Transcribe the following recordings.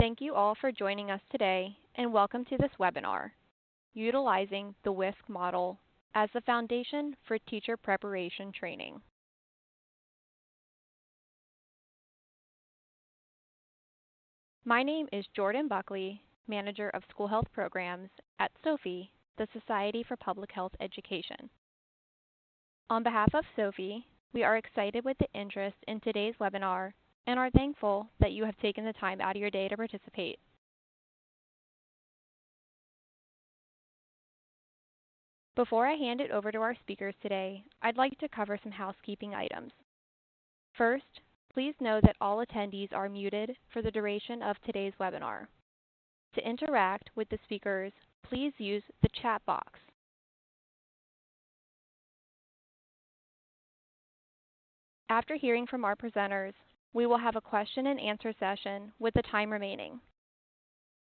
Thank you all for joining us today, and welcome to this webinar, Utilizing the WSCC Model as the Foundation for Teacher Preparation Training. My name is Jordan Buckley, Manager of School Health Programs at SOPHE, the Society for Public Health Education. On behalf of SOPHE, we are excited with the interest in today's webinar and are thankful that you have taken the time out of your day to participate. Before I hand it over to our speakers today, I'd like to cover some housekeeping items. First, please know that all attendees are muted for the duration of today's webinar. To interact with the speakers, please use the chat box. After hearing from our presenters, we will have a question and answer session with the time remaining.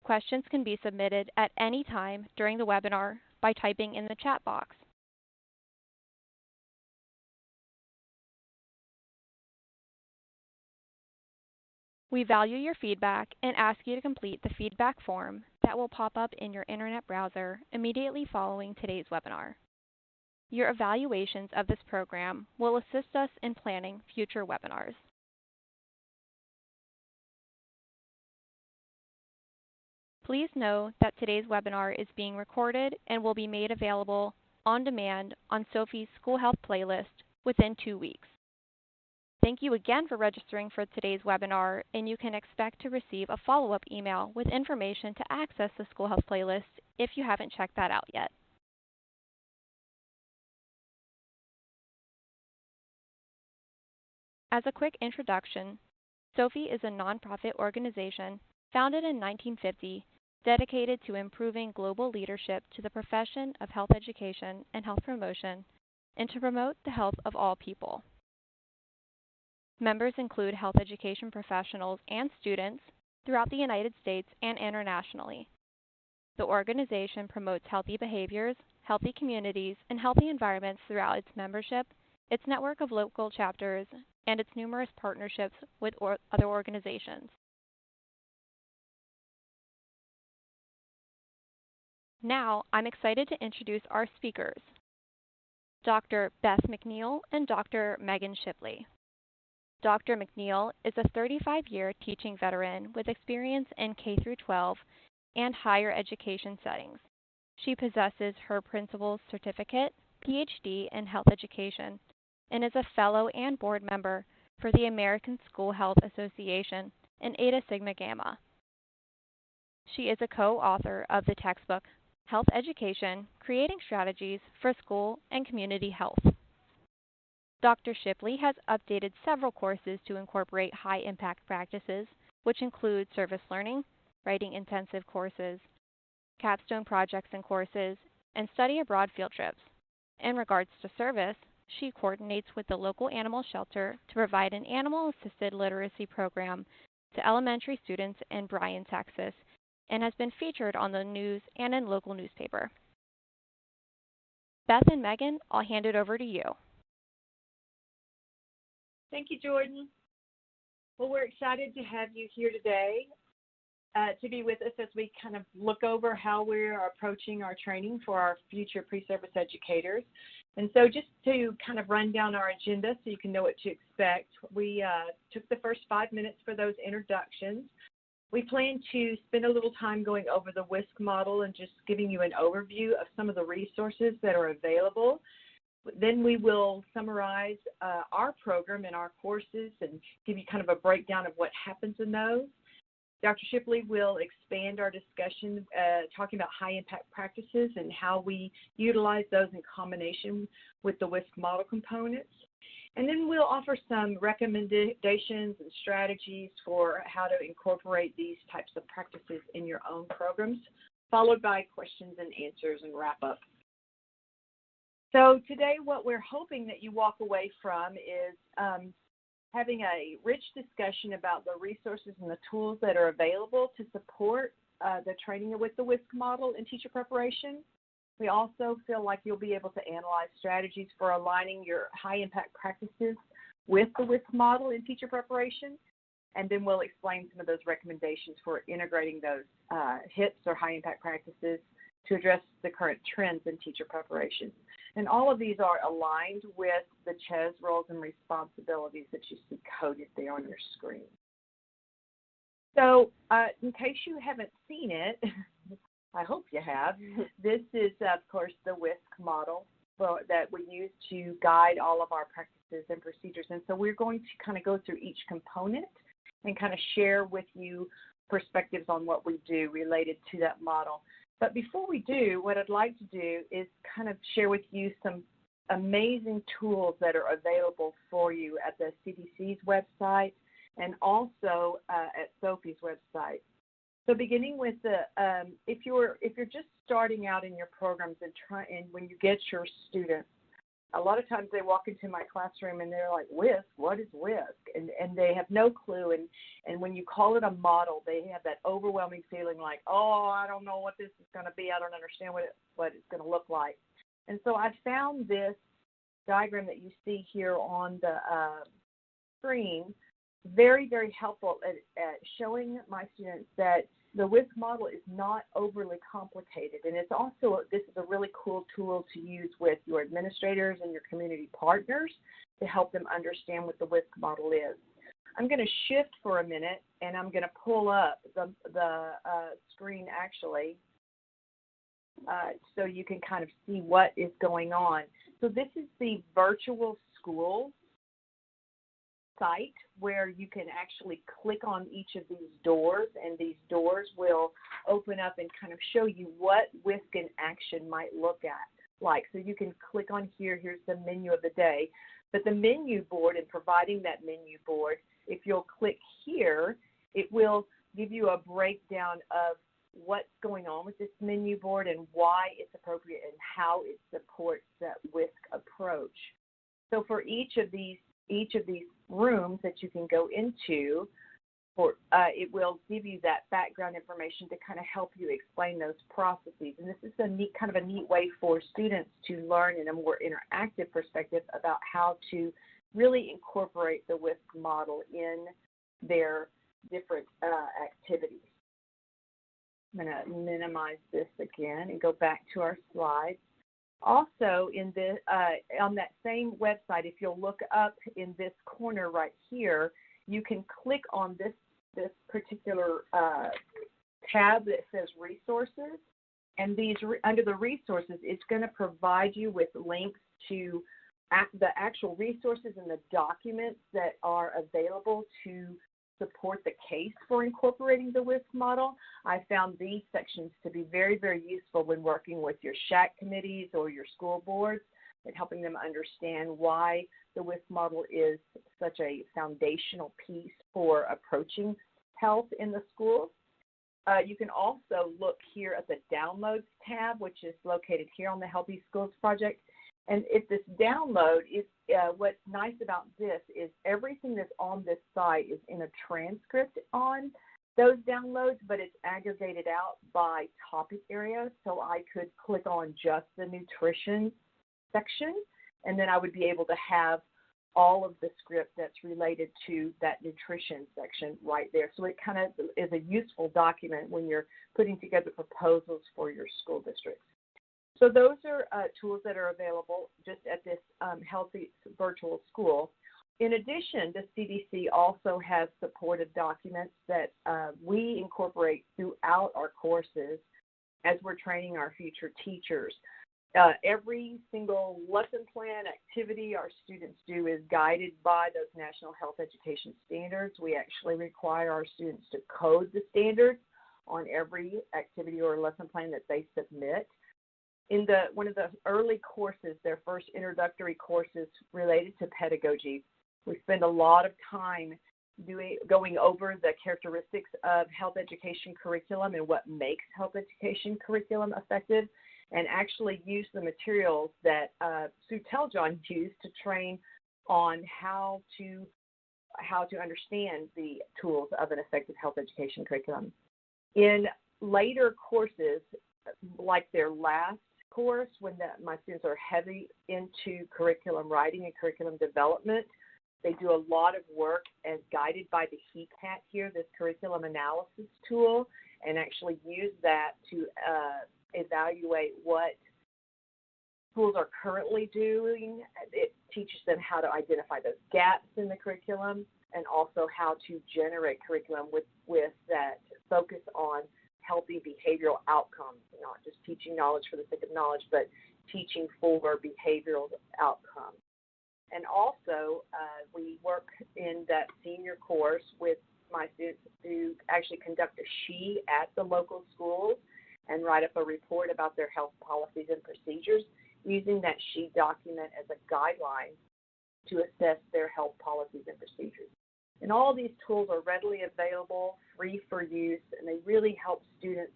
Questions can be submitted at any time during the webinar by typing in the chat box. We value your feedback and ask you to complete the feedback form that will pop up in your internet browser immediately following today's webinar. Your evaluations of this program will assist us in planning future webinars. Please know that today's webinar is being recorded and will be made available on demand on SOPHE's School Health playlist within 2 weeks. Thank you again for registering for today's webinar, and you can expect to receive a follow-up email with information to access the School Health playlist if you haven't checked that out yet. As a quick introduction, SOPHE is a nonprofit organization founded in 1950 dedicated to improving global leadership to the profession of health education and health promotion, and to promote the health of all people. Members include health education professionals and students throughout the United States and internationally. The organization promotes healthy behaviors, healthy communities, and healthy environments throughout its membership, its network of local chapters, and its numerous partnerships with other organizations. Now, I'm excited to introduce our speakers, Dr. Beth McNeill and Dr. Meagan Shipley. Dr. McNeill is a 35-year teaching veteran with experience in K-12 and higher education settings. She possesses her principal's certificate, PhD in health education, and is a fellow and board member for the American School Health Association and Eta Sigma Gamma. She is a co-author of the textbook Health Education, Creating Strategies for School and Community Health. Dr. Shipley has updated several courses to incorporate high-impact practices, which include service learning, writing intensive courses, capstone projects and courses, and study abroad field trips. In regards to service, she coordinates with the local animal shelter to provide an animal-assisted literacy program to elementary students in Bryan, Texas, and has been featured on the news and in local newspaper. Beth and Meagan, I'll hand it over to you. Thank you, Jordan. Well, we're excited to have you here today to be with us as we kind of look over how we're approaching our training for our future pre-service educators. And so just to kind of run down our agenda so you can know what to expect, we took the first 5 minutes for those introductions. We plan to spend a little time going over the WSCC model and just giving you an overview of some of the resources that are available. Then we will summarize our program and our courses and give you kind of a breakdown of what happens in those. Dr. Shipley will expand our discussion talking about high-impact practices and how we utilize those in combination with the WSCC model components. And then we'll offer some recommendations and strategies for how to incorporate these types of practices in your own programs, followed by questions and answers and wrap up. So today what we're hoping that you walk away from is having a rich discussion about the resources and the tools that are available to support the training with the WSCC model in teacher preparation. We also feel like you'll be able to analyze strategies for aligning your high-impact practices with the WSCC model in teacher preparation. and then we'll explain some of those recommendations for integrating those HIPs or high-impact practices to address the current trends in teacher preparation. And all of these are aligned with the CHES roles and responsibilities that you see coded there on your screen. So in case you haven't seen it, I hope you have, this is, of course, the WSCC model that we use to guide all of our practices and procedures. And so we're going to kind of go through each component and kind of share with you perspectives on what we do related to that model. But before we do, what I'd like to do is kind of share with you some amazing tools that are available for you at the CDC's website and also at SOPHE's website. So beginning with the, if you're just starting out in your programs and when you get your students, a lot of times they walk into my classroom and they're like, WSCC, what is WSCC? And they have no clue. And when you call it a model, they have that overwhelming feeling like, oh, I don't know what this is going to be. I don't understand what it's going to look like. And so I found this diagram that you see here on the screen very, very helpful at showing my students that the WSCC model is not overly complicated, and it's also, this is a really cool tool to use with your administrators and your community partners to help them understand what the WSCC model is. I'm going to shift for a minute, and I'm going to pull up the screen actually so you can kind of see what is going on. So this is the virtual school site where you can actually click on each of these doors, and these doors will open up and kind of show you what WSCC in action might look like. So you can click on here, here's the menu of the day, but the menu board and providing that menu board, if you'll click here, it will give you a breakdown of what's going on with this menu board and why it's appropriate and how it supports that WSCC approach. So for each of these rooms that you can go into, it will give you that background information to kind of help you explain those processes. And this is a neat, kind of a neat way for students to learn in a more interactive perspective about how to really incorporate the WSCC model in their different activities. I'm going to minimize this again and go back to our slides. Also, in the, on that same website, if you'll look up in this corner right here, you can click on this particular tab that says Resources. And these, under the Resources, it's going to provide you with links to the actual resources and the documents that are available to support the case for incorporating the WSCC model. I found these sections to be very, very useful when working with your SHAC committees or your school boards and helping them understand why the WSCC model is such a foundational piece for approaching health in the schools. You can also look here at the Downloads tab, which is located here on the Healthy Schools Project. And if this download is, what's nice about this is everything that's on this site is in a transcript on those downloads, but it's aggregated out by topic area. So I could click on just the nutrition section, and then I would be able to have all of the script that's related to that nutrition section right there. So it kind of is a useful document when you're putting together proposals for your school districts. So those are tools that are available just at this Healthy Virtual School. In addition, the CDC also has supported documents that we incorporate throughout our courses as we're training our future teachers. Every single lesson plan activity our students do is guided by those National Health Education Standards. We actually require our students to code the standards on every activity or lesson plan that they submit. In one of the early courses, their first introductory courses related to pedagogy, we spend a lot of time going over the characteristics of health education curriculum and what makes health education curriculum effective, and actually use the materials that Sue Teljohn used to train on how to understand the tools of an effective health education curriculum. In later courses, like their last course, when my students are heavy into curriculum writing and curriculum development, They do a lot of work as guided by the HECAT here, this curriculum analysis tool, and actually use that to evaluate what schools are currently doing. It teaches them how to identify those gaps in the curriculum and also how to generate curriculum with that focus on healthy behavioral outcomes, not just teaching knowledge for the sake of knowledge, but teaching for behavioral outcomes. And also, we work in that senior course with my students to actually conduct a SHE at the local schools and write up a report about their health policies and procedures, using that SHE document as a guideline to assess their health policies and procedures. And all these tools are readily available, free for use, and they really help students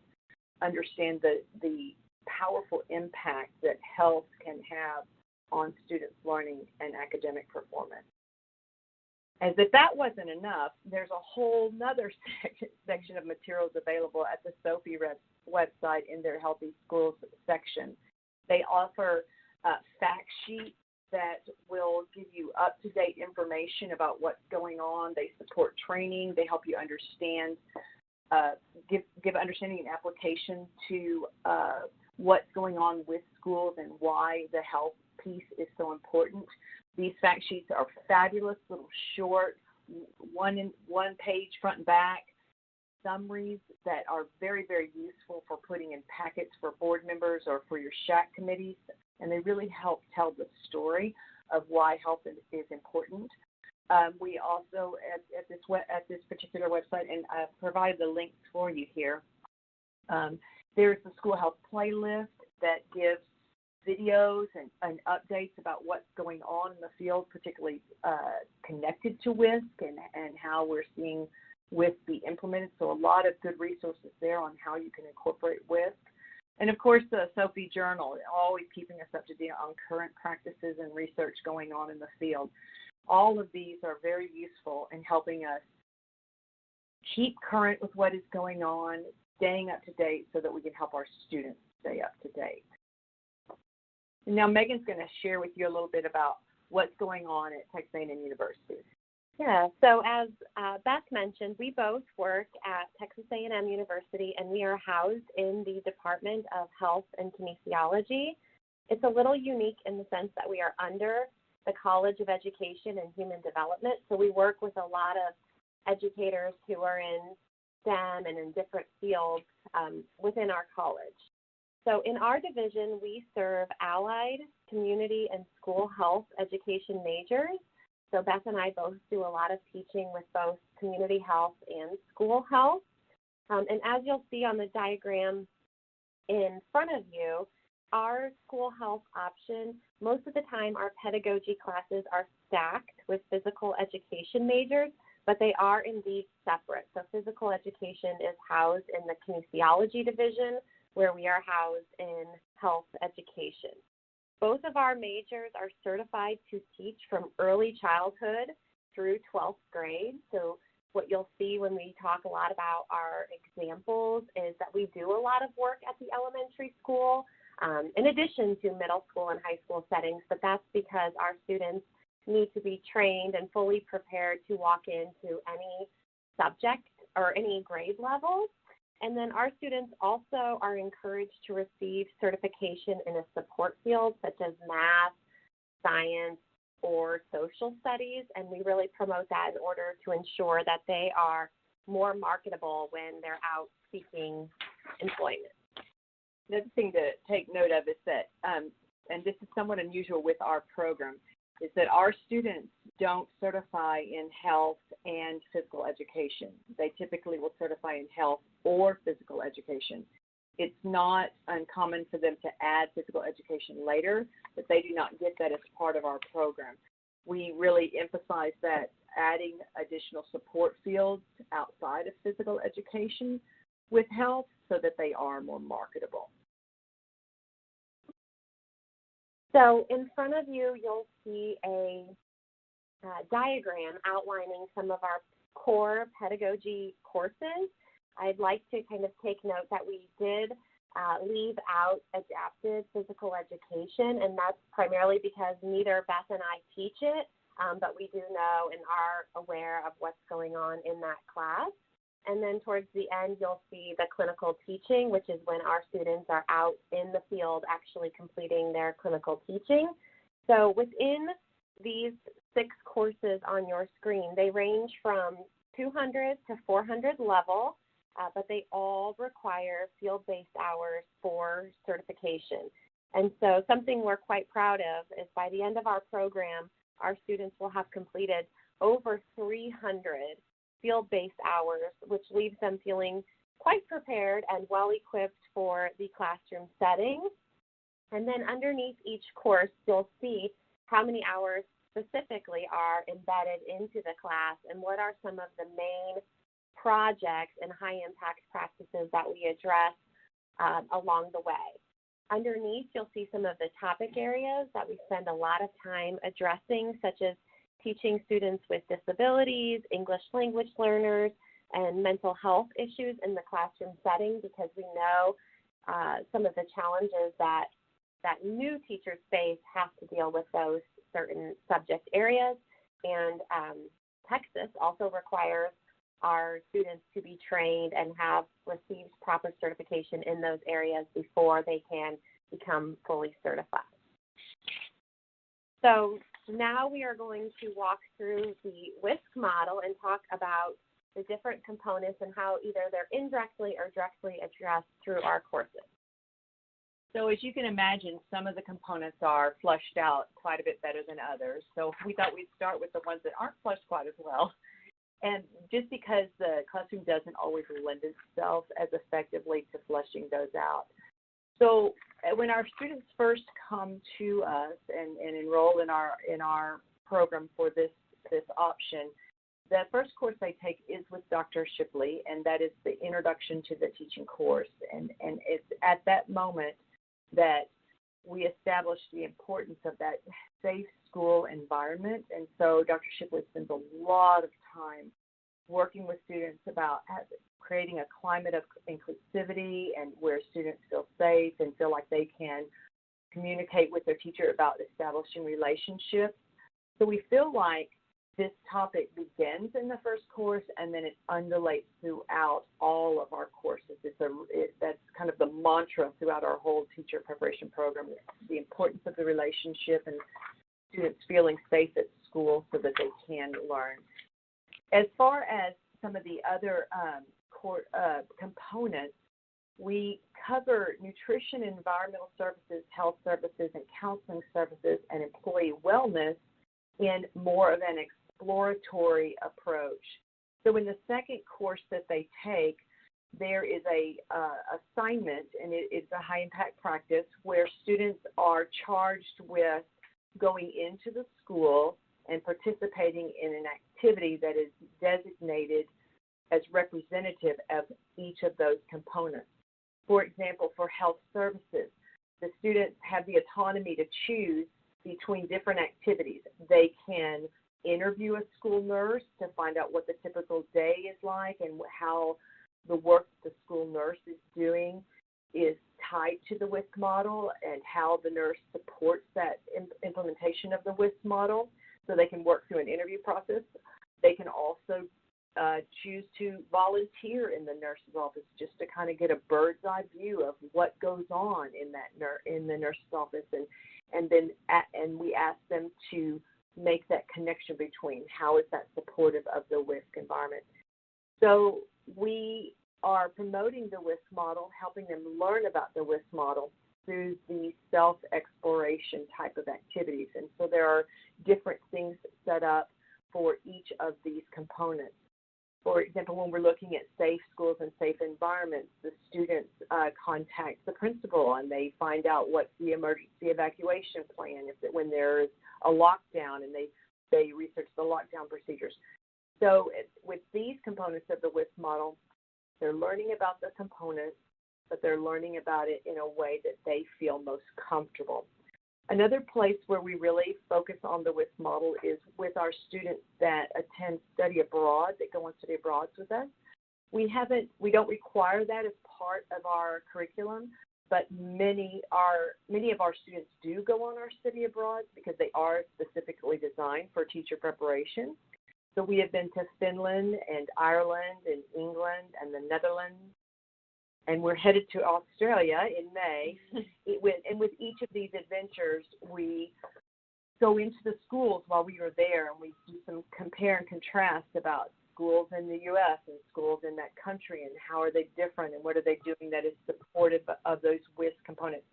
understand the powerful impact that health can have on students' learning and academic performance. As if that wasn't enough, there's a whole nother section of materials available at the SOPHE website in their Healthy Schools section. They offer fact sheets that will give you up-to-date information about what's going on. They support training. They help you understand, give understanding and application to what's going on with schools and why the health piece is so important. These fact sheets are fabulous, little short, one page front and back summaries that are very, very useful for putting in packets for board members or for your SHAC committees, and they really help tell the story of why health is important. We also, at this particular website, and I've provided the links for you here, there's the school health playlist that gives videos and updates about what's going on in the field, particularly connected to WISC and how we're seeing WISC be implemented. So a lot of good resources there on how you can incorporate WISC. And of course, the SOPHE Journal, always keeping us up to date on current practices and research going on in the field. All of these are very useful in helping us keep current with what is going on, staying up to date so that we can help our students stay up to date. And now Megan's going to share with you a little bit about what's going on at Texas A&M University. Yeah, so as Beth mentioned, we both work at Texas A&M University, and we are housed in the Department of Health and Kinesiology. It's a little unique in the sense that we are under the College of Education and Human Development, so we work with a lot of educators who are in STEM and in different fields within our college. So in our division, we serve allied, community, and school health education majors. So Beth and I both do a lot of teaching with both community health and school health. And as you'll see on the diagram in front of you, our school health option, most of the time our pedagogy classes are stacked with physical education majors, but they are indeed separate. So physical education is housed in the kinesiology division, where we are housed in health education. Both of our majors are certified to teach from early childhood through 12th grade. So what you'll see when we talk a lot about our examples is that we do a lot of work at the elementary school, in addition to middle school and high school settings, but that's because our students need to be trained and fully prepared to walk into any subject or any grade level. And then our students also are encouraged to receive certification in a support field such as math, science, or social studies, and we really promote that in order to ensure that they are more marketable when they're out seeking employment. Another thing to take note of is that, and this is somewhat unusual with our program, is that our students don't certify in health and physical education. They typically will certify in health or physical education. It's not uncommon for them to add physical education later, but they do not get that as part of our program. We really emphasize that adding additional support fields outside of physical education with health so that they are more marketable. So in front of you, you'll see a diagram outlining some of our core pedagogy courses. I'd like to kind of take note that we did leave out adaptive physical education, and that's primarily because neither Beth and I teach it. but we do know and are aware of what's going on in that class. And then towards the end, you'll see the clinical teaching, which is when our students are out in the field actually completing their clinical teaching. So within these 6 courses on your screen, they range from 200 to 400 level, but they all require field-based hours for certification. And so something we're quite proud of is by the end of our program, our students will have completed over 300 field-based hours, which leaves them feeling quite prepared and well-equipped for the classroom setting. And then underneath each course, you'll see how many hours specifically are embedded into the class and what are some of the main projects and high-impact practices that we address along the way. Underneath, you'll see some of the topic areas that we spend a lot of time addressing, such as teaching students with disabilities, English language learners, and mental health issues in the classroom setting, because we know some of the challenges that new teachers face have to deal with those certain subject areas. And Texas also requires our students to be trained and have received proper certification in those areas before they can become fully certified. So now we are going to walk through the WSC model and talk about the different components and how either they're indirectly or directly addressed through our courses. So as you can imagine, some of the components are fleshed out quite a bit better than others. So we thought we'd start with the ones that aren't fleshed quite as well. And just because the classroom doesn't always lend itself as effectively to fleshing those out. So when our students first come to us and enroll in our program for this option, the first course they take is with Dr. Shipley, and that is the Introduction to the Teaching course. And it's at that moment that we establish the importance of that safe school environment. And so Dr. Shipley spends a lot of time working with students about creating a climate of inclusivity and where students feel safe and feel like they can communicate with their teacher about establishing relationships. So we feel like this topic begins in the first course and then it undulates throughout all of our courses. That's kind of the mantra throughout our whole teacher preparation program, the importance of the relationship and students feeling safe at school so that they can learn. As far as some of the other components, we cover nutrition, environmental services, health services, and counseling services, and employee wellness in more of an exploratory approach. So in the second course that they take, there is a assignment, and it's a high-impact practice where students are charged with going into the school and participating in an activity that is designated as representative of each of those components. For example, for health services, the students have the autonomy to choose between different activities. They can interview a school nurse to find out what the typical day is like and how the work the school nurse is doing is tied to the WSC model and how the nurse supports that implementation of the WSC model, so they can work through an interview process. They can also choose to volunteer in the nurse's office just to kind of get a bird's eye view of what goes on in the nurse's office, and we ask them to make that connection between how is that supportive of the WSC environment. So we are promoting the WSC model, helping them learn about the WSC model through the self-exploration type of activities. And so there are different things set up for each of these components. For example, when we're looking at safe schools and safe environments, the students contact the principal and they find out what's the emergency evacuation plan when there's a lockdown, and they research the lockdown procedures. So with these components of the WSC model, they're learning about the components, but they're learning about it in a way that they feel most comfortable. Another place where we really focus on the WSC model is with our students that attend study abroad, that go on study abroad with us. We don't require that as part of our curriculum, but many of our students do go on our study abroad because they are specifically designed for teacher preparation. So we have been to Finland and Ireland and England and the Netherlands, and we're headed to Australia in May. And with each of these adventures, we go into the schools while we are there, and we do some compare and contrast about schools in the U.S. and schools in that country, and how are they different, and what are they doing that is supportive of those WIS components.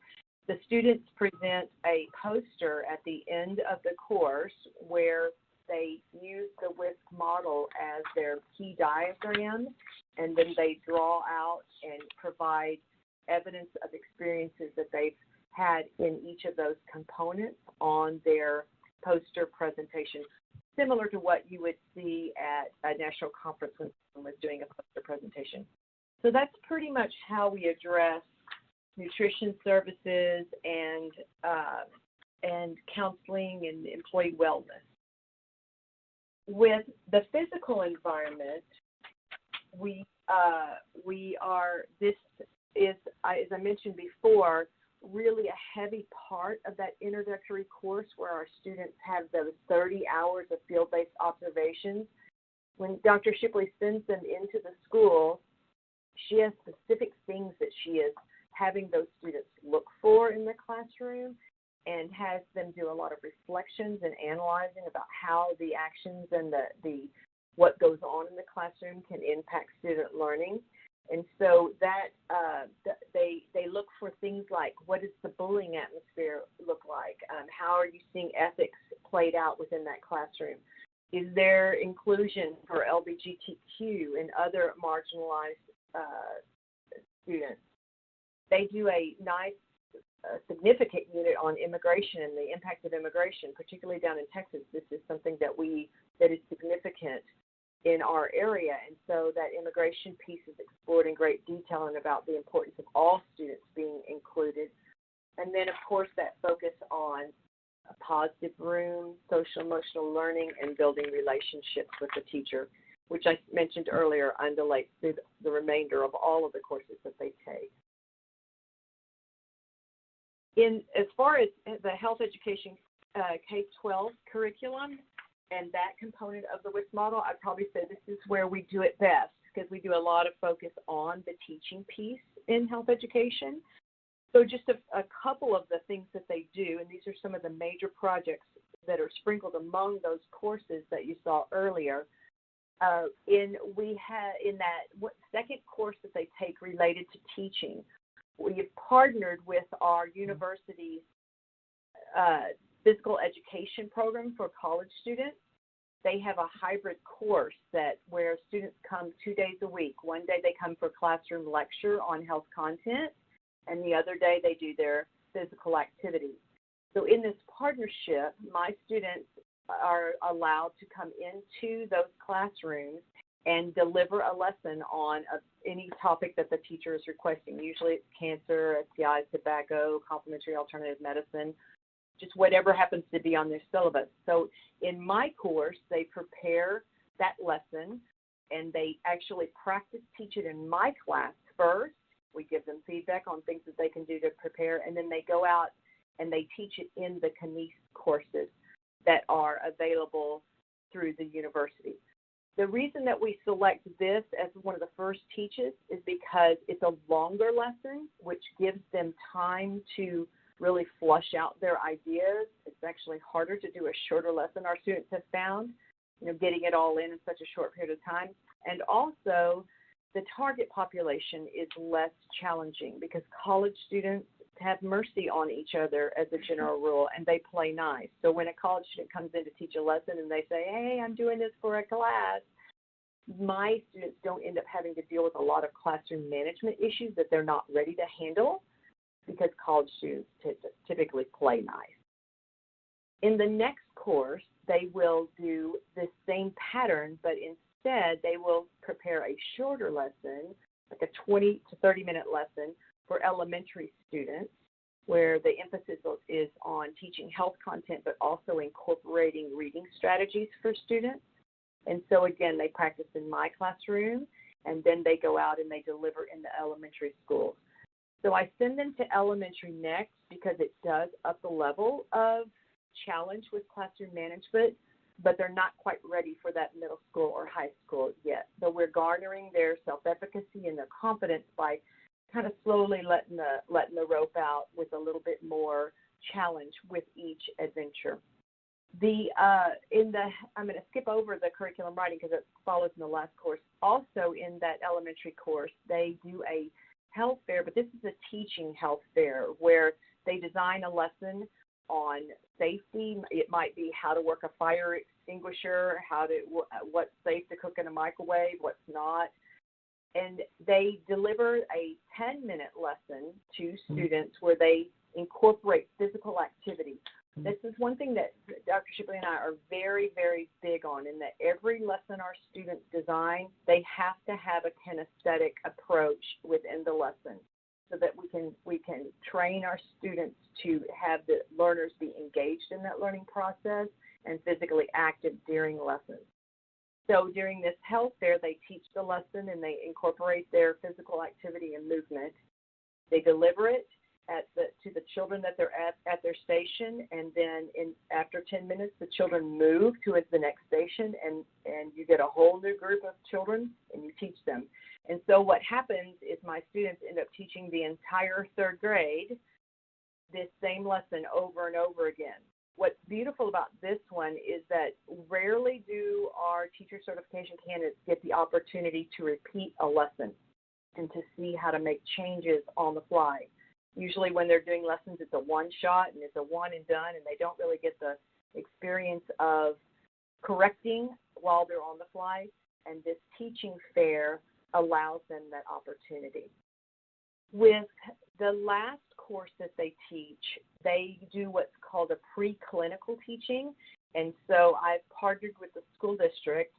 The students present a poster at the end of the course where they use the WIS model as their key diagram, and then they draw out and provide evidence of experiences that they've had in each of those components on their poster presentation, similar to what you would see at a national conference when someone was doing a poster presentation. So that's pretty much how we address nutrition services and counseling and employee wellness. With the physical environment, this is, as I mentioned before, really a heavy part of that introductory course where our students have those 30 hours of field-based observations. When Dr. Shipley sends them into the school, she has specific things that she is having those students look for in the classroom, and has them do a lot of reflections and analyzing about how the actions and the what goes on in the classroom can impact student learning. And so that they look for things like, what does the bullying atmosphere look like? How are you seeing ethics played out within that classroom? Is there inclusion for LGBTQ and other marginalized students? They do a nice significant unit on immigration and the impact of immigration, particularly down in Texas. This is something that is significant in our area, and so that immigration piece is explored in great detail and about the importance of all students being included. And then, of course, that focus on a positive room, social emotional learning, and building relationships with the teacher, which I mentioned earlier, undulates through the remainder of all of the courses that they take. As far as the health education K-12 curriculum and that component of the WIS model, I'd probably say this is where we do it best, because we do a lot of focus on the teaching piece in health education. So just a couple of the things that they do, and these are some of the major projects that are sprinkled among those courses that you saw earlier. In that second course that they take related to teaching, we have partnered with our university's physical education program for college students. They have a hybrid course where students come 2 days a week. One day they come for a classroom lecture on health content, and the other day they do their physical activities. So in this partnership, my students are allowed to come into those classrooms and deliver a lesson on any topic that the teacher is requesting. Usually it's cancer, STIs, tobacco, complementary alternative medicine, just whatever happens to be on their syllabus. So in my course, they prepare that lesson, and they actually practice teach it in my class first. We give them feedback on things that they can do to prepare, and then they go out and they teach it in the Kinesiology courses that are available through the university. The reason that we select this as one of the first teaches is because it's a longer lesson, which gives them time to really flush out their ideas. It's actually harder to do a shorter lesson, our students have found, getting it all in such a short period of time. And also, the target population is less challenging because college students have mercy on each other as a general rule, and they play nice. So when a college student comes in to teach a lesson and they say, hey, I'm doing this for a class, my students don't end up having to deal with a lot of classroom management issues that they're not ready to handle because college students typically play nice. In the next course, they will do the same pattern, but instead they will prepare a shorter lesson, like a 20 to 30-minute lesson for elementary students, where the emphasis is on teaching health content, but also incorporating reading strategies for students. And so, again, they practice in my classroom, and then they go out and they deliver in the elementary schools. So I send them to elementary next because it does up the level of challenge with classroom management, but they're not quite ready for that middle school or high school yet. So we're garnering their self-efficacy and their confidence by kind of slowly letting the rope out with a little bit more challenge with each adventure. I'm going to skip over the curriculum writing because it follows in the last course. Also in that elementary course, they do a health fair, but this is a teaching health fair where they design a lesson on safety. It might be how to work a fire extinguisher, what's safe to cook in a microwave, what's not. And they deliver a 10-minute lesson to students where they incorporate physical activity. This is one thing that Dr. Shipley and I are very, very big on, in that every lesson our students design, they have to have a kinesthetic approach within the lesson so that we can train our students to have the learners be engaged in that learning process and physically active during lessons. So during this health fair, they teach the lesson and they incorporate their physical activity and movement. They deliver it to the children that they're at their station, and then after 10 minutes, the children move to the next station, and you get a whole new group of children, and you teach them. And so what happens is my students end up teaching the entire third grade this same lesson over and over again. What's beautiful about this one is that rarely do our teacher certification candidates get the opportunity to repeat a lesson and to see how to make changes on the fly. Usually when they're doing lessons, it's a one-shot and it's a one and done, and they don't really get the experience of correcting while they're on the fly, and this teaching fair allows them that opportunity. With the last course that they teach, they do what's called a preclinical teaching, and so I've partnered with the school district,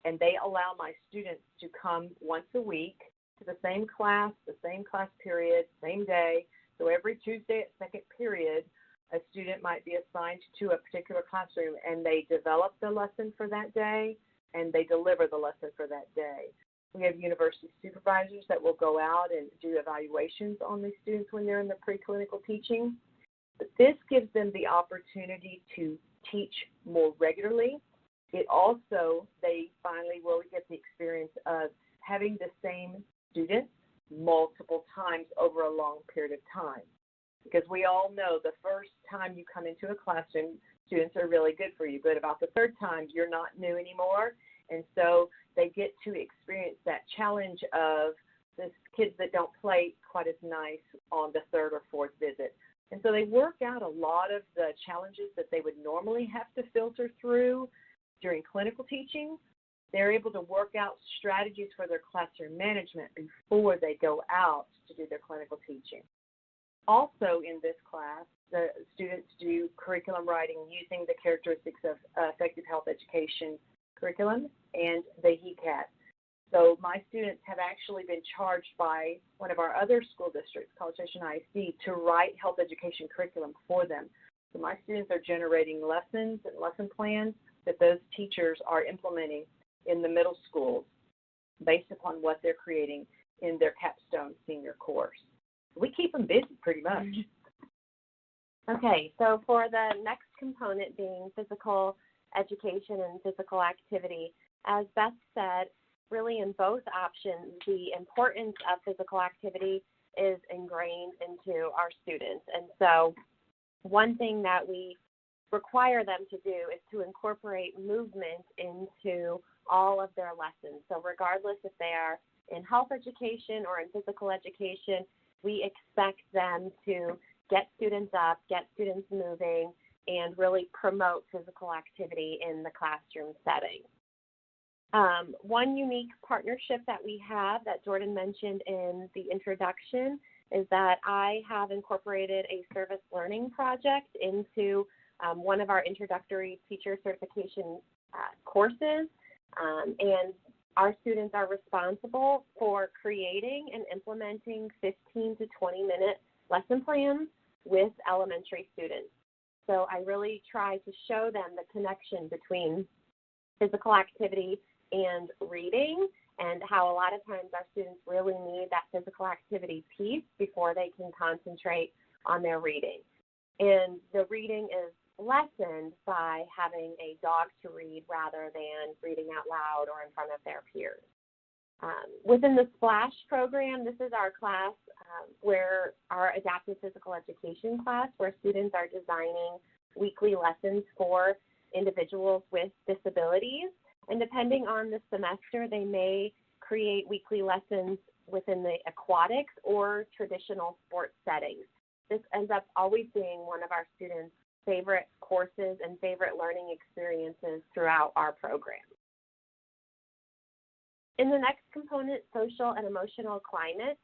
and they allow my students to come once a week to the same class period, same day. So every Tuesday at second period, a student might be assigned to a particular classroom, and they develop the lesson for that day, and they deliver the lesson for that day. We have university supervisors that will go out and do evaluations on these students when they're in the preclinical teaching. But this gives them the opportunity to teach more regularly. It also, they finally will get the experience of having the same students multiple times over a long period of time. Because we all know the first time you come into a classroom, students are really good for you, but about the third time, you're not new anymore. And so they get to experience that challenge of the kids that don't play quite as nice on the third or fourth visit. And so they work out a lot of the challenges that they would normally have to filter through during clinical teaching. They're able to work out strategies for their classroom management before they go out to do their clinical teaching. Also in this class, the students do curriculum writing using the characteristics of effective health education curriculum and the HECAT. So my students have actually been charged by one of our other school districts, College Station ISD, to write health education curriculum for them. So my students are generating lessons and lesson plans that those teachers are implementing in the middle schools based upon what they're creating in their capstone senior course. We keep them busy pretty much. Okay, so for the next component being physical education and physical activity, as Beth said, really in both options, the importance of physical activity is ingrained into our students. And so one thing that we require them to do is to incorporate movement into all of their lessons. So regardless if they are in health education or in physical education, we expect them to get students up, get students moving, and really promote physical activity in the classroom setting. One unique partnership that we have that Jordan mentioned in the introduction is that I have incorporated a service learning project into one of our introductory teacher certification courses, and our students are responsible for creating and implementing 15 to 20-minute lesson plans with elementary students. So I really try to show them the connection between physical activity and reading and how a lot of times our students really need that physical activity piece before they can concentrate on their reading. And the reading is lessened by having a dog to read rather than reading out loud or in front of their peers. Within the SPLASH program, this is our class where our adaptive physical education class, where students are designing weekly lessons for individuals with disabilities. And depending on the semester, they may create weekly lessons within the aquatics or traditional sports settings. This ends up always being one of our students' favorite courses and favorite learning experiences throughout our program. In the next component, social and emotional climate,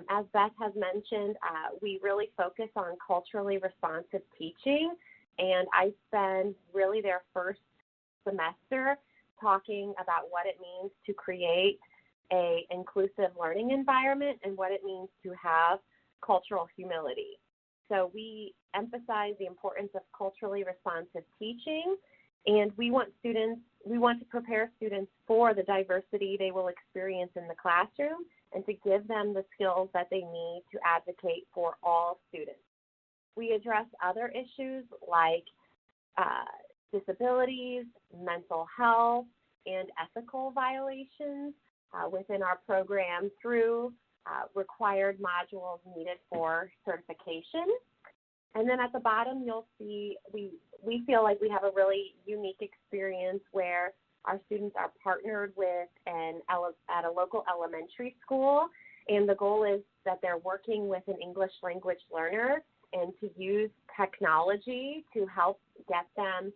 as Beth has mentioned, we really focus on culturally responsive teaching, and I spend really their first semester talking about what it means to create an inclusive learning environment and what it means to have cultural humility. So we emphasize the importance of culturally responsive teaching, and we want to prepare students for the diversity they will experience in the classroom and to give them the skills that they need to advocate for all students. We address other issues like disabilities, mental health, and ethical violations within our program through required modules needed for certification. And then at the bottom, you'll see we feel like we have a really unique experience where our students are partnered with at a local elementary school, and the goal is that they're working with an English language learner and to use technology to help get them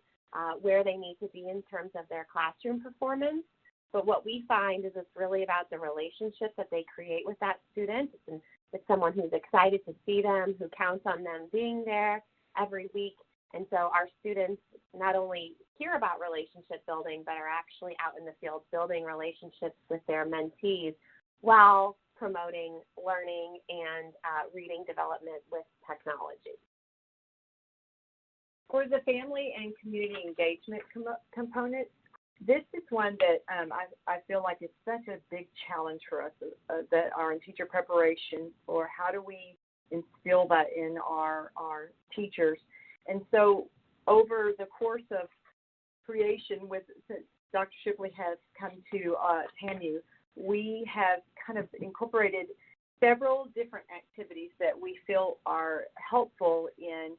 where they need to be in terms of their classroom performance. But what we find is it's really about the relationship that they create with that student. It's someone who's excited to see them, who counts on them being there every week. And so our students not only hear about relationship building, but are actually out in the field building relationships with their mentees while promoting learning and reading development with technology. For the family and community engagement component, this is one that I feel like is such a big challenge for us that are in teacher preparation, or how do we instill that in our teachers. And so over the course of creation, since Dr. Shipley has come to TAMU, we have kind of incorporated several different activities that we feel are helpful in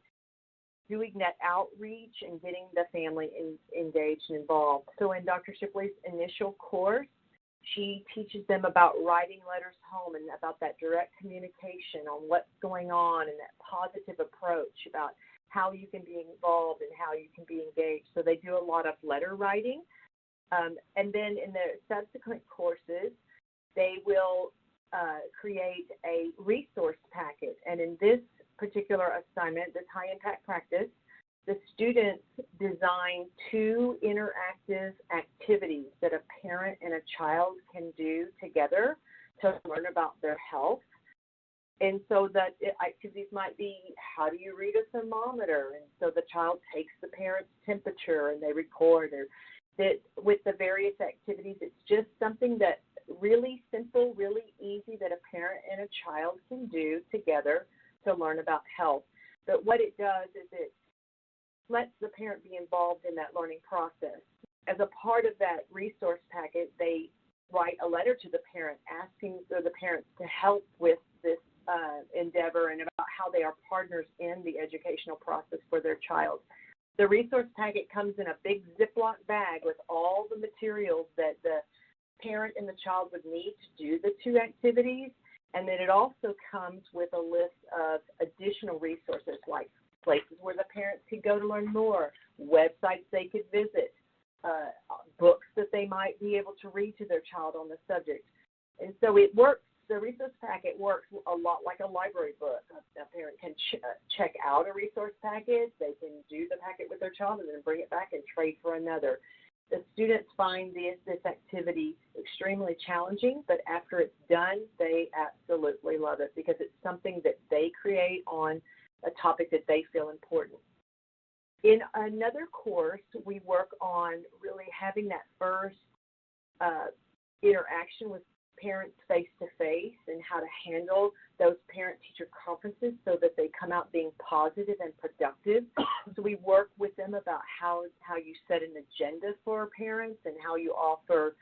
doing that outreach and getting the family engaged and involved. So in Dr. Shipley's initial course, she teaches them about writing letters home and about that direct communication on what's going on and that positive approach about how you can be involved and how you can be engaged. So they do a lot of letter writing. And then in the subsequent courses, they will create a resource packet. And in this particular assignment, this high impact practice, the students design 2 interactive activities that a parent and a child can do together to learn about their health. And so that activities might be, how do you read a thermometer? And so the child takes the parent's temperature and they record. Or that with the various activities, it's just something that really simple, really easy that a parent and a child can do together to learn about health. But what it does is it lets the parent be involved in that learning process. As a part of that resource packet, they write a letter to the parent asking for the parents to help with this endeavor and about how they are partners in the educational process for their child. The resource packet comes in a big Ziploc bag with all the materials that the parent and the child would need to do the 2 activities. And then it also comes with a list of additional resources like places where the parents could go to learn more, websites they could visit, books that they might be able to read to their child on the subject. And so it works, the resource packet works a lot like a library book. A parent can check out a resource packet, they can do the packet with their child and then bring it back and trade for another. The students find this activity extremely challenging, but after it's done, they absolutely love it because it's something that they create on a topic that they feel important. In another course, we work on really having that first interaction with parents face-to-face and how to handle those parent-teacher conferences so that they come out being positive and productive. So we work with them about how you set an agenda for parents and how you offer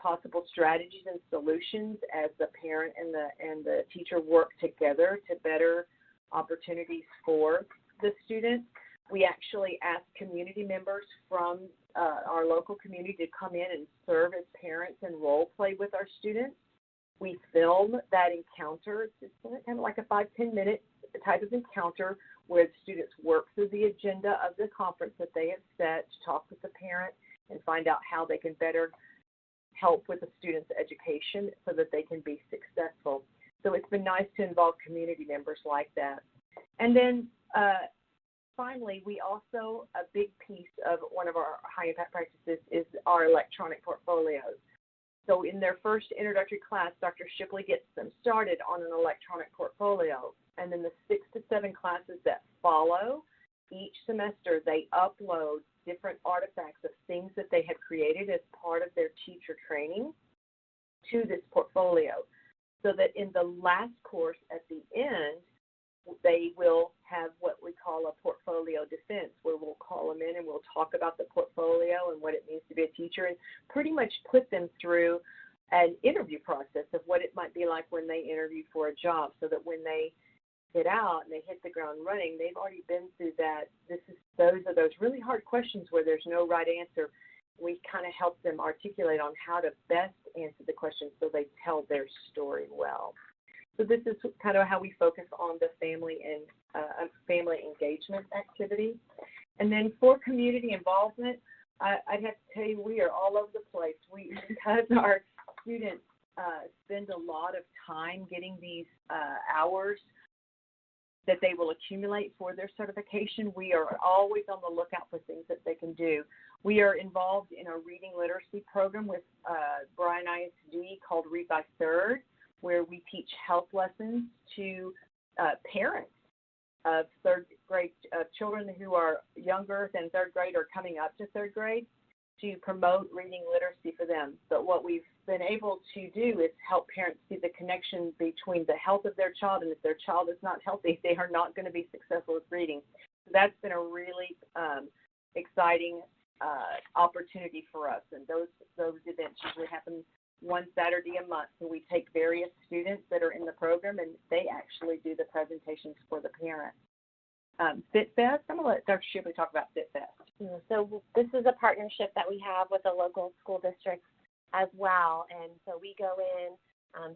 possible strategies and solutions as the parent and the teacher work together to better opportunities for the students. We actually ask community members from our local community to come in and serve as parents and role play with our students. We film that encounter. It's kind of like a 5-10 minute type of encounter where the students work through the agenda of the conference that they have set, to talk with the parent and find out how they can better help with the student's education so that they can be successful. So it's been nice to involve community members like that. And then finally, we also, a big piece of one of our high impact practices is our electronic portfolios. So in their first introductory class, Dr. Shipley gets them started on an electronic portfolio. And then the 6 to 7 classes that follow, each semester they upload different artifacts of things that they have created as part of their teacher training to this portfolio. So that in the last course at the end, they will have what we call a portfolio defense, where we'll call them in and we'll talk about the portfolio and what it means to be a teacher and pretty much put them through an interview process of what it might be like when they interview for a job, so that when they get out and they hit the ground running, they've already been through that. Those are those really hard questions where there's no right answer. We kind of help them articulate on how to best answer the questions so they tell their story well. So this is kind of how we focus on the family and family engagement activity. And then for community involvement, I'd have to tell you, we are all over the place. Because our students spend a lot of time getting these hours that they will accumulate for their certification, we are always on the lookout for things that they can do. We are involved in a reading literacy program with Bryan ISD called Read by Third, where we teach health lessons to parents of third grade children who are younger than third grade or coming up to third grade, to promote reading literacy for them. But what we've been able to do is help parents see the connection between the health of their child, and if their child is not healthy, they are not going to be successful with reading. So that's been a really exciting opportunity for us. And those events usually happen one Saturday a month. So we take various students that are in the program and they actually do the presentations for the parents. FitFest, I'm going to let Dr. Shipley talk about FitFest. So this is a partnership that we have with the local school districts as well. And so we go in,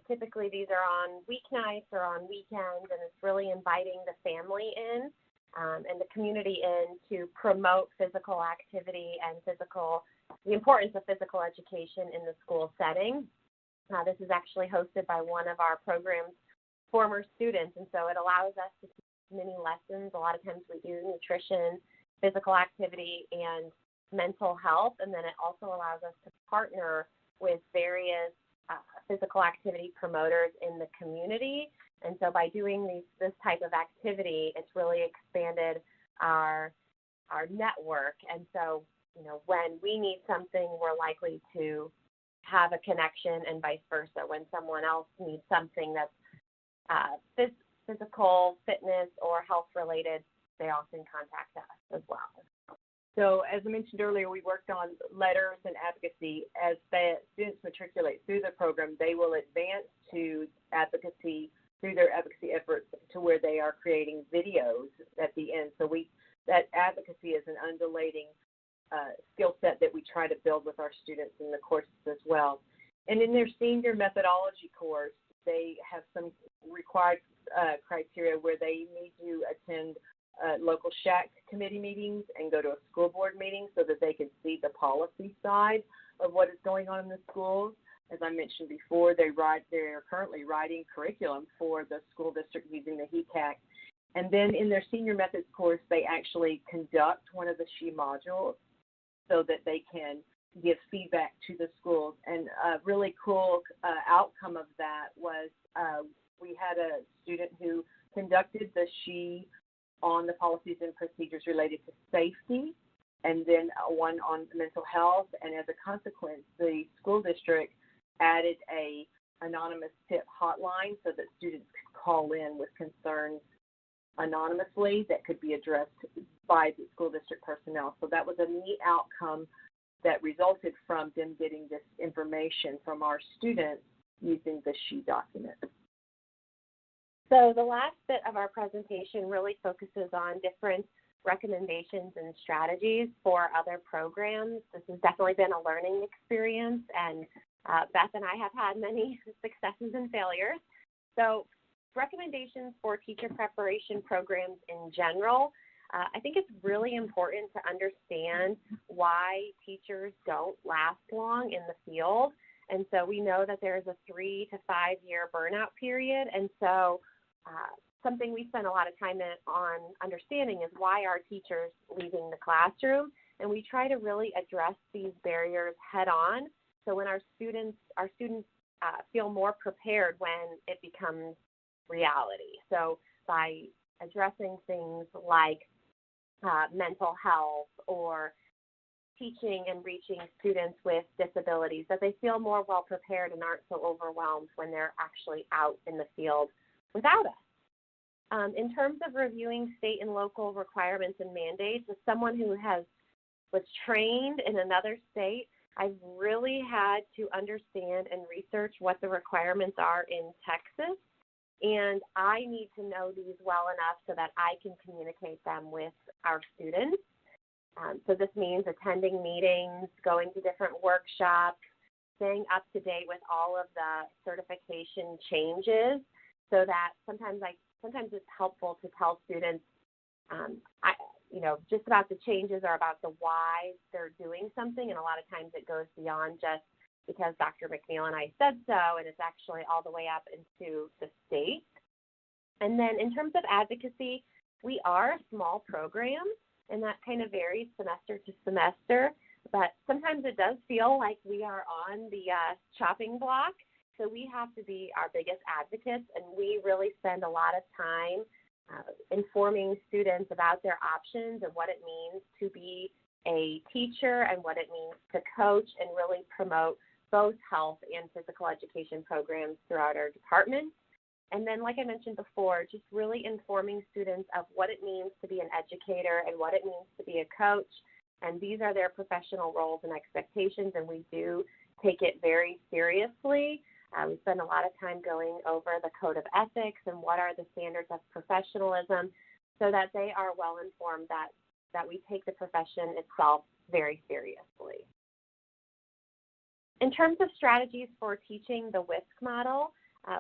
typically these are on weeknights or on weekends, and it's really inviting the family in and the community in to promote physical activity and the importance of physical education in the school setting. This is actually hosted by one of our program's former students, and so it allows us to teach many lessons. A lot of times we do nutrition, physical activity, and mental health, and then it also allows us to partner with various physical activity promoters in the community. And so by doing this type of activity, it's really expanded our network. And so, when we need something, we're likely to have a connection, and vice versa. When someone else needs something that's physical, fitness, or health related, they often contact us as well. So as I mentioned earlier, we worked on letters and advocacy. As the students matriculate through the program, they will advance to advocacy through their advocacy efforts to where they are creating videos at the end. So that advocacy is an undulating skill set that we try to build with our students in the courses as well. And in their senior methodology course, they have some required criteria where they need to attend local SHAC committee meetings and go to a school board meeting so that they can see the policy side of what is going on in the schools. As I mentioned before, they're currently writing curriculum for the school district using the HECAC. And then in their senior methods course, they actually conduct one of the SHE modules so that they can give feedback to the schools. And a really cool outcome of that was we had a student who conducted the SHE on the policies and procedures related to safety, and then one on mental health. And as a consequence, the school district added a anonymous tip hotline so that students could call in with concerns anonymously that could be addressed by the school district personnel. So that was a neat outcome that resulted from them getting this information from our students using the SHE document. So the last bit of our presentation really focuses on different recommendations and strategies for other programs. This has definitely been a learning experience, and Beth and I have had many successes and failures. So recommendations for teacher preparation programs in general, I think it's really important to understand why teachers don't last long in the field. And so we know that there's a 3 to 5 year burnout period. And so something we spend a lot of time on understanding is why are teachers leaving the classroom? And we try to really address these barriers head on. So when our students feel more prepared when it becomes reality. So by addressing things like mental health or teaching and reaching students with disabilities, that they feel more well prepared and aren't so overwhelmed when they're actually out in the field without us. In terms of reviewing state and local requirements and mandates, as someone who was trained in another state, I've really had to understand and research what the requirements are in Texas, and I need to know these well enough so that I can communicate them with our students. So this means attending meetings, going to different workshops, staying up to date with all of the certification changes, so that sometimes it's helpful to tell students, just about the changes or about the why they're doing something, and a lot of times it goes beyond just because Dr. McNeill and I said so, and it's actually all the way up into the state. And then in terms of advocacy, we are a small program, and that kind of varies semester to semester, but sometimes it does feel like we are on the chopping block, so we have to be our biggest advocates, and we really spend a lot of time informing students about their options and what it means to be a teacher and what it means to coach and really promote both health and physical education programs throughout our department. And then, like I mentioned before, just really informing students of what it means to be an educator and what it means to be a coach. And these are their professional roles and expectations, and we do take it very seriously. We spend a lot of time going over the code of ethics and what are the standards of professionalism so that they are well informed that we take the profession itself very seriously. In terms of strategies for teaching the WSCC model,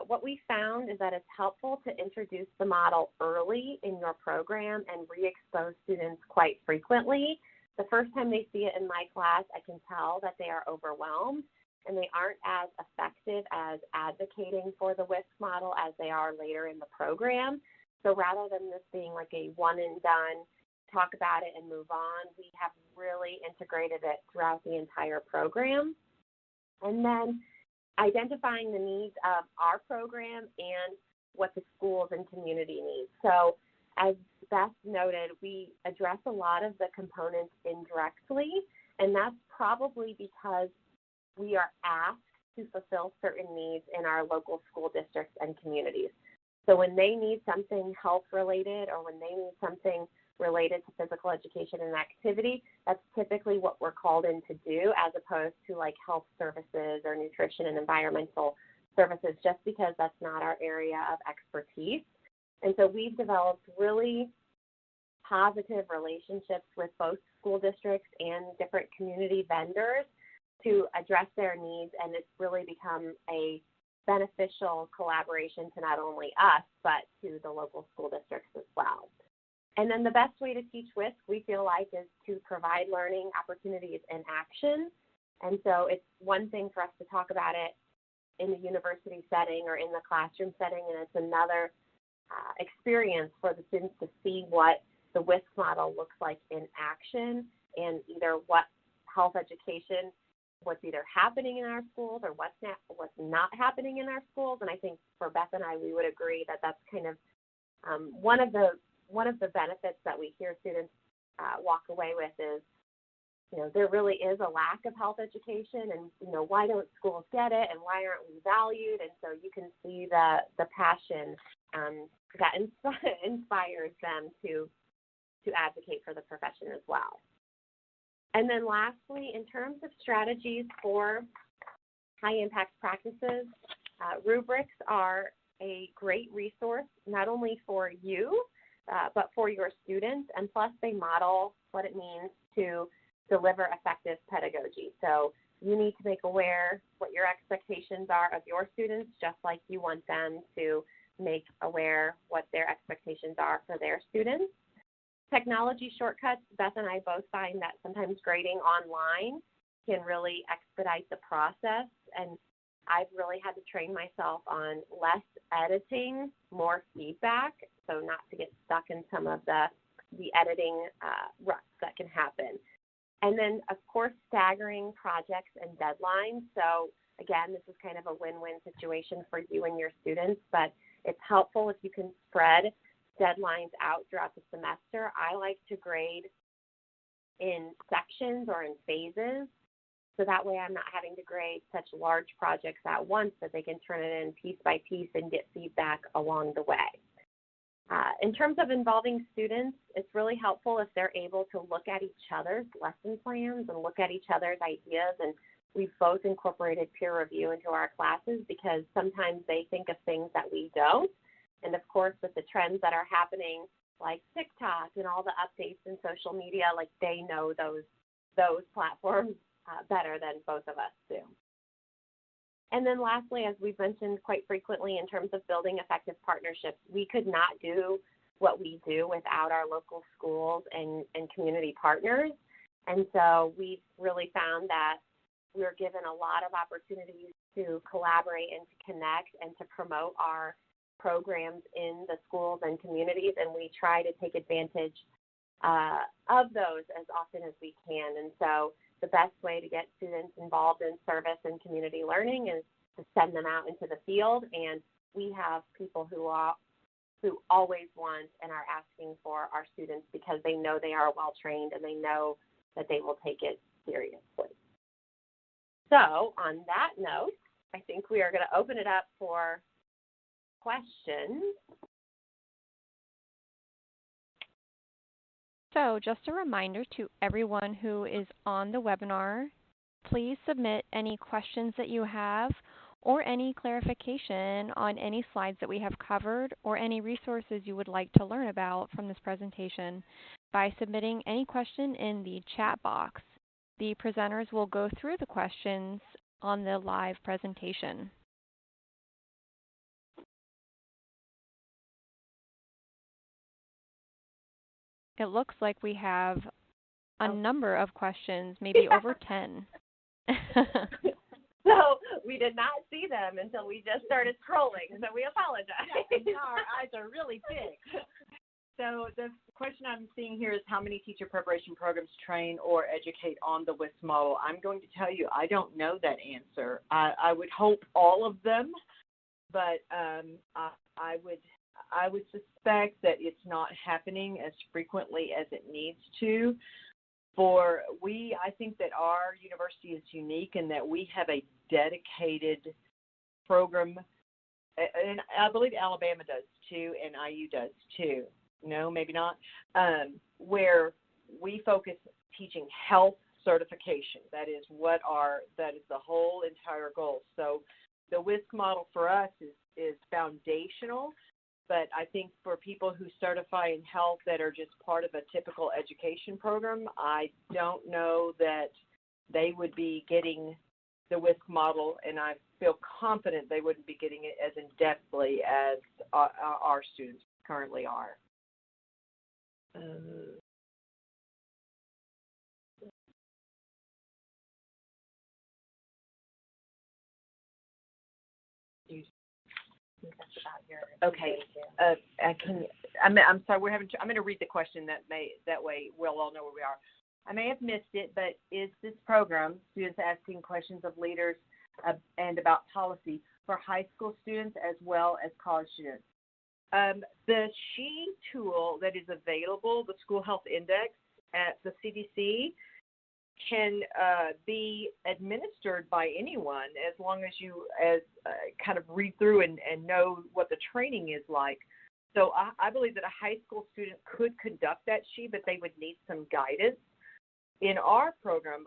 what we found is that it's helpful to introduce the model early in your program and re-expose students quite frequently. The first time they see it in my class, I can tell that they are overwhelmed and they aren't as effective as advocating for the WSCC model as they are later in the program. So rather than this being like a one and done, talk about it and move on, we have really integrated it throughout the entire program. And then identifying the needs of our program and what the schools and community need. So as Beth noted, we address a lot of the components indirectly, and that's probably because we are asked to fulfill certain needs in our local school districts and communities. So when they need something health-related or when they need something related to physical education and activity, that's typically what we're called in to do, as opposed to like health services or nutrition and environmental services, just because that's not our area of expertise. And so we've developed really positive relationships with both school districts and different community vendors to address their needs, and it's really become a beneficial collaboration to not only us, but to the local school districts as well. And then the best way to teach WSCC, we feel like, is to provide learning opportunities in action. And so it's one thing for us to talk about it in the university setting or in the classroom setting, and it's another experience for the students to see what the WSCC model looks like in action, and either what health education, what's either happening in our schools or what's not happening in our schools. And I think for Beth and I, we would agree that that's kind of one of the benefits that we hear students walk away with is there really is a lack of health education, and, why don't schools get it, and why aren't we valued? And so you can see the passion that inspires them to advocate for the profession as well. And then lastly, in terms of strategies for high-impact practices, rubrics are a great resource, not only for you, but for your students, and plus they model what it means to deliver effective pedagogy. So you need to make aware what your expectations are of your students, just like you want them to make aware what their expectations are for their students. Technology shortcuts, Beth and I both find that sometimes grading online can really expedite the process, and I've really had to train myself on less editing, more feedback, so not to get stuck in some of the editing ruts that can happen. And then, of course, staggering projects and deadlines. So, again, this is kind of a win-win situation for you and your students, but it's helpful if you can spread deadlines out throughout the semester. I like to grade in sections or in phases, so that way I'm not having to grade such large projects at once, that they can turn it in piece by piece and get feedback along the way. In terms of involving students, it's really helpful if they're able to look at each other's lesson plans and look at each other's ideas. And we've both incorporated peer review into our classes because sometimes they think of things that we don't. And of course, with the trends that are happening, like TikTok and all the updates in social media, like they know those platforms better than both of us do. And then lastly, as we've mentioned quite frequently in terms of building effective partnerships, we could not do what we do without our local schools and community partners. And so we've really found that we're given a lot of opportunities to collaborate and to connect and to promote our programs in the schools and communities, and we try to take advantage of those as often as we can. And so the best way to get students involved in service and community learning is to send them out into the field, and we have people who always want and are asking for our students because they know they are well trained and they know that they will take it seriously. So on that note, I think we are going to open it up for questions. So just a reminder to everyone who is on the webinar, please submit any questions that you have or any clarification on any slides that we have covered or any resources you would like to learn about from this presentation by submitting any question in the chat box. The presenters will go through the questions on the live presentation. It looks like we have a number of questions, maybe over 10. So we did not see them until we just started scrolling, so we apologize. Yeah, our eyes are really big. So the question I'm seeing here is how many teacher preparation programs train or educate on the WSC model? I'm going to tell you, I don't know that answer. I would hope all of them, but I would suspect that it's not happening as frequently as it needs to. I think that our university is unique in that we have a dedicated program, and I believe Alabama does too, and IU does too. No, maybe not, where we focus teaching health certification. That is the whole entire goal. So the WSC model for us is foundational. But I think for people who certify in health that are just part of a typical education program, I don't know that they would be getting the WSC model, and I feel confident they wouldn't be getting it as in-depthly as our students currently are. Okay. I'm sorry. I'm going to read the question that way we'll all know where we are. I may have missed it, but is this program, students asking questions of leaders and about policy, for high school students as well as college students? The SHE tool that is available, the School Health Index at the CDC, can be administered by anyone as long as you kind of read through and know what the training is like. So I believe that a high school student could conduct that SHE, but they would need some guidance. In our program,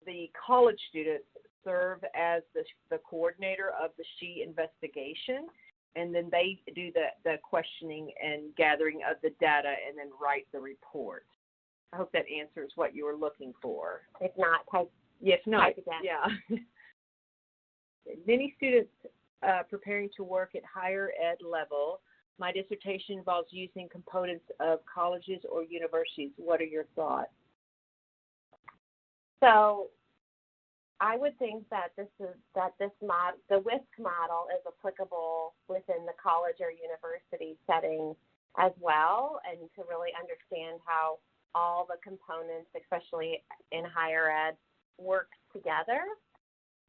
the college students serve as the coordinator of the SHE investigation, and then they do the questioning and gathering of the data and then write the report. I hope that answers what you were looking for. If not, type again. Yeah. Many students preparing to work at higher ed level. My dissertation involves using components of colleges or universities. What are your thoughts? So I would think that the WSC model is applicable within the college or university setting as well, and to really understand how all the components, especially in higher ed, work together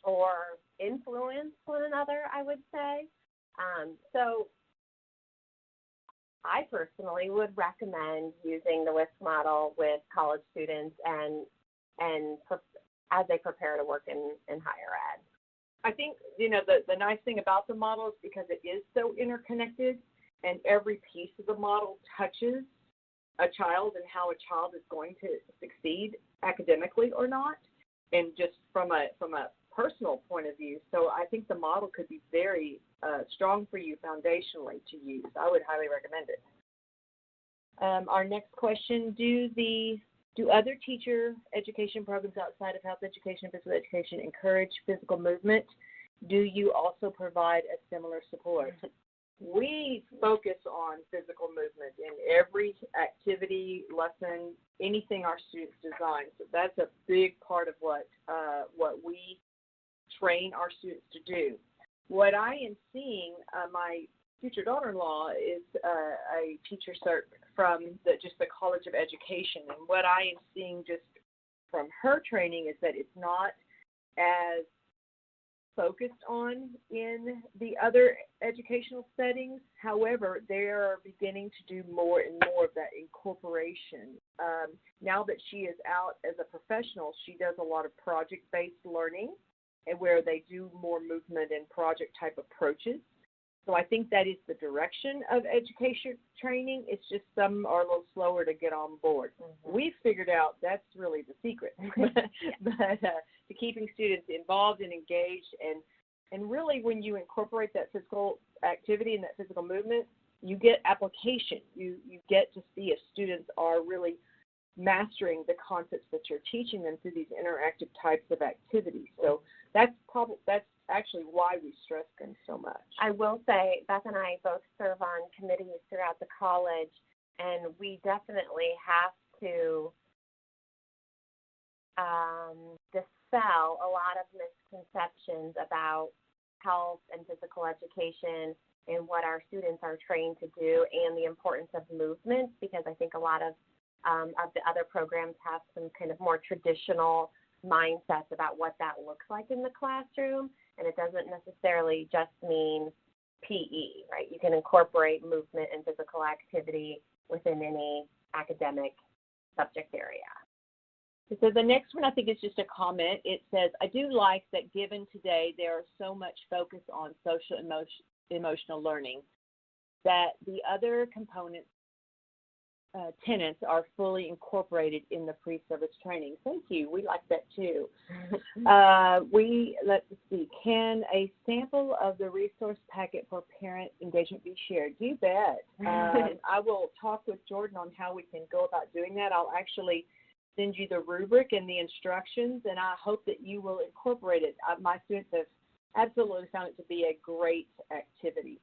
or influence one another, I would say. So I personally would recommend using the WSC model with college students and as they prepare to work in higher ed. I think, the nice thing about the model is because it is so interconnected, and every piece of the model touches a child and how a child is going to succeed academically or not, and just from a personal point of view. So I think the model could be very strong for you foundationally to use. I would highly recommend it. Our next question, do other teacher education programs outside of health education and physical education encourage physical movement? Do you also provide a similar support? We focus on physical movement in every activity, lesson, anything our students design. So that's a big part of what we train our students to do. What I am seeing, my future daughter-in-law is a teacher cert from the College of Education, and what I am seeing just from her training is that it's not as focused on in the other educational settings. However, they are beginning to do more and more of that incorporation. Now that she is out as a professional, she does a lot of project-based learning, and where they do more movement and project-type approaches. So I think that is the direction of education training. It's just some are a little slower to get on board. Mm-hmm. We've figured out that's really the secret. But to keeping students involved and engaged, and really when you incorporate that physical activity and that physical movement, you get application. You get to see if students are really mastering the concepts that you're teaching them through these interactive types of activities. So that's actually why we stress them so much. I will say, Beth and I both serve on committees throughout the college, and we definitely have to dispel a lot of misconceptions about health and physical education and what our students are trained to do, and the importance of movement, because I think a lot of the other programs have some kind of more traditional mindsets about what that looks like in the classroom, and it doesn't necessarily just mean PE, right? You can incorporate movement and physical activity within any academic subject area. So the next one I think is just a comment. It says, I do like that given today there is so much focus on social emotional learning, that the other components tenants are fully incorporated in the pre-service training. Thank you. We like that too. Let's see. Can a sample of the resource packet for parent engagement be shared? You bet. I will talk with Jordan on how we can go about doing that. I'll actually send you the rubric and the instructions, and I hope that you will incorporate it. My students have absolutely found it to be a great activity.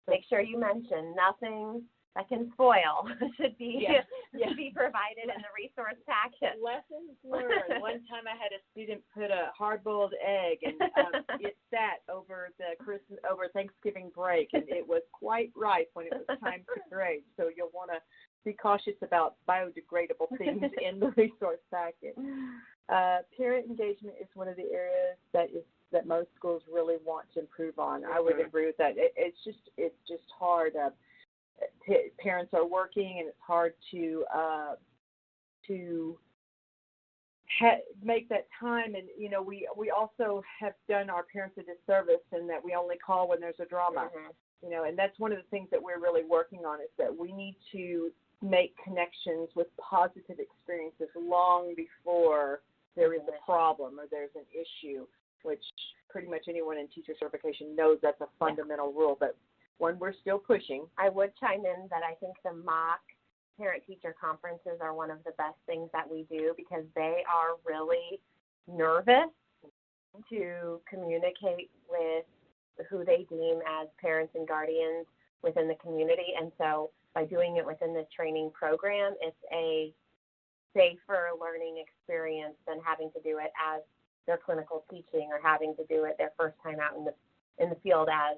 Make sure you mention nothing that can spoil should be provided in the resource packet. Lessons learned. One time I had a student put a hard-boiled egg, and it sat over Thanksgiving break, and it was quite ripe when it was time to grade. So you'll want to be cautious about biodegradable things in the resource packet. Parent engagement is one of the areas that most schools really want to improve on. I would agree with that. It's just hard. Parents are working, and it's hard to make that time. And, you know, we also have done our parents a disservice in that we only call when there's a drama, you know, and that's one of the things that we're really working on is that we need to make connections with positive experiences long before there is a problem or there's an issue, which pretty much anyone in teacher certification knows that's a fundamental rule, but one we're still pushing. I would chime in that I think the mock parent-teacher conferences are one of the best things that we do because they are really nervous to communicate with who they deem as parents and guardians within the community. And so by doing it within this training program, it's a safer learning experience than having to do it as their clinical teaching or having to do it their first time out in the field as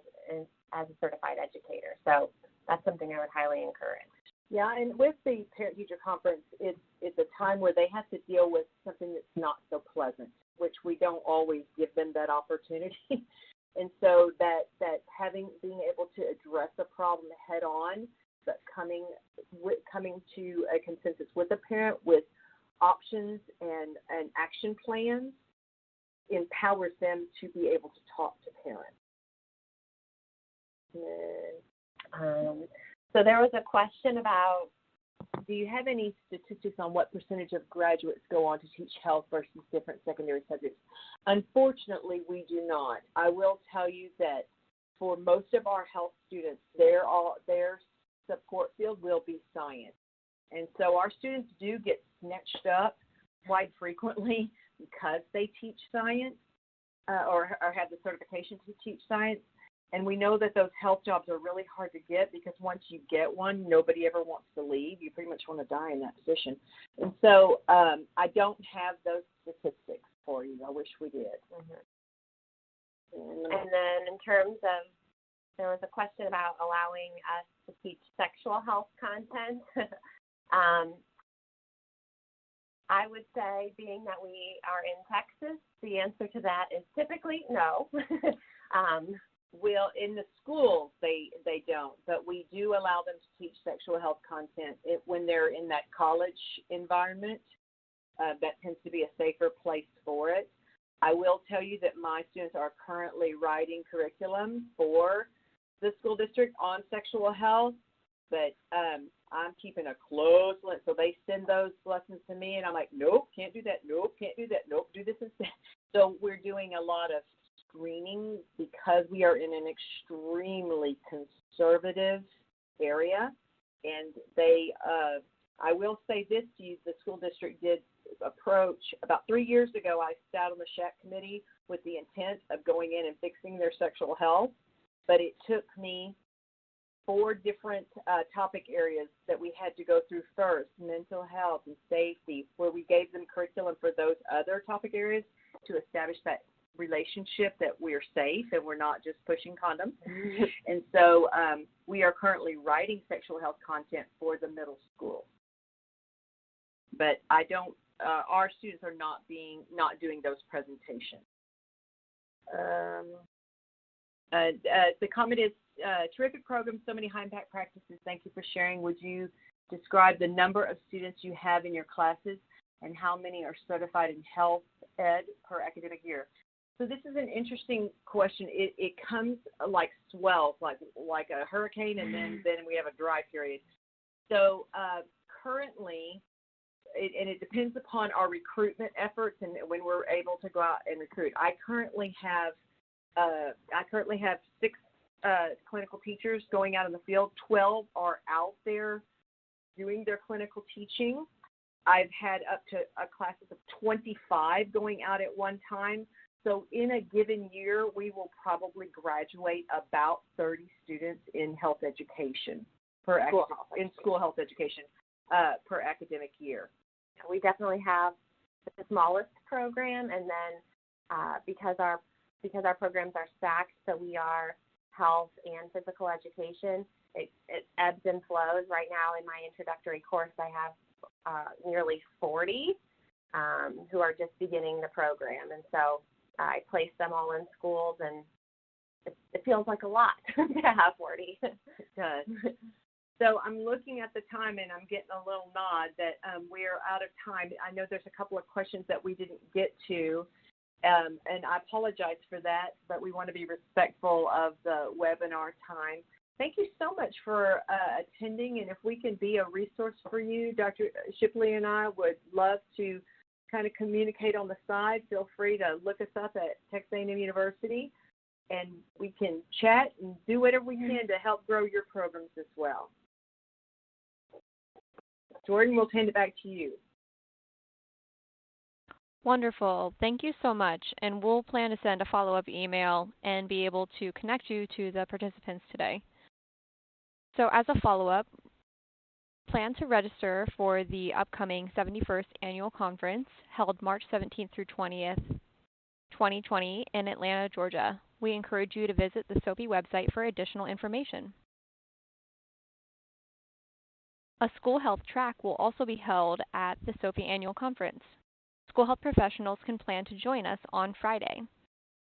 a certified educator. So that's something I would highly encourage. Yeah, and with the parent-teacher conference, it's a time where they have to deal with something that's not so pleasant, which we don't always give them that opportunity. And so that being able to address a problem head on, but coming to a consensus with a parent with options and action plans empowers them to be able to talk to parents. So there was a question about, do you have any statistics on what percentage of graduates go on to teach health versus different secondary subjects? Unfortunately, we do not. I will tell you that for most of our health students, their support field will be science. And so our students do get snatched up quite frequently because they teach science or have the certification to teach science. And we know that those health jobs are really hard to get because once you get one, nobody ever wants to leave. You pretty much want to die in that position. And so I don't have those statistics for you. I wish we did. And then in terms of, there was a question about allowing us to teach sexual health content. I would say, being that we are in Texas, the answer to that is typically no. In the schools, they don't, but we do allow them to teach sexual health content when they're in that college environment. That tends to be a safer place for it. I will tell you that my students are currently writing curriculum for the school district on sexual health, but I'm keeping a close look. So they send those lessons to me, and I'm like, nope, can't do that. Nope, can't do that. Nope, do this instead. So we're doing a lot of screening because we are in an extremely conservative area, and I will say this to you, the school district did approach, about 3 years ago, I sat on the SHAC committee with the intent of going in and fixing their sexual health, but it took me 4 different topic areas that we had to go through first: mental health and safety, where we gave them curriculum for those other topic areas to establish that relationship that we're safe and we're not just pushing condoms. And so we are currently writing sexual health content for the middle school. But I don't, our students are not doing those presentations. The comment is, terrific program, so many high impact practices. Thank you for sharing. Would you describe the number of students you have in your classes and how many are certified in health ed per academic year? So this is an interesting question. It comes like swells, like a hurricane, and then we have a dry period. So currently, it depends upon our recruitment efforts and when we're able to go out and recruit. I currently have 6 clinical teachers going out in the field. 12 are out there doing their clinical teaching. I've had up to classes of 25 going out at one time. So in a given year, we will probably graduate about 30 students in health education school health education per academic year. We definitely have the smallest program, and then because our programs are stacked, so we are health and physical education, it ebbs and flows. Right now in my introductory course, I have nearly 40 who are just beginning the program, and so I place them all in schools, and it feels like a lot to have 40. It does. So I'm looking at the time, and I'm getting a little nod that we're out of time. I know there's a couple of questions that we didn't get to, and I apologize for that, but we want to be respectful of the webinar time. Thank you so much for attending, and if we can be a resource for you, Dr. Shipley and I would love to kind of communicate on the side. Feel free to look us up at Texas A&M University, and we can chat and do whatever we can to help grow your programs as well. Jordan, we'll hand it back to you. Wonderful. Thank you so much. And we'll plan to send a follow-up email and be able to connect you to the participants today. So as a follow-up, plan to register for the upcoming 71st Annual Conference held March 17th through 20th, 2020 in Atlanta, Georgia. We encourage you to visit the SOPHE website for additional information. A school health track will also be held at the SOPHE Annual Conference. School health professionals can plan to join us on Friday.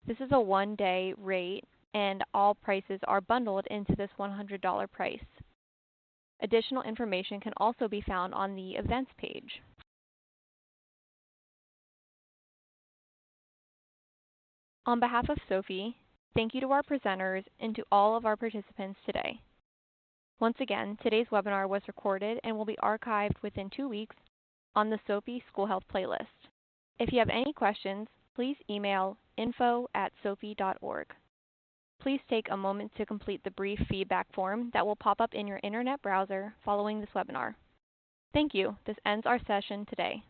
This is a one-day rate, and all prices are bundled into this $100 price. Additional information can also be found on the events page. On behalf of SOPHE, thank you to our presenters and to all of our participants today. Once again, today's webinar was recorded and will be archived within 2 weeks on the SOPHE School Health playlist. If you have any questions, please email info@sophe.org. Please take a moment to complete the brief feedback form that will pop up in your internet browser following this webinar. Thank you. This ends our session today.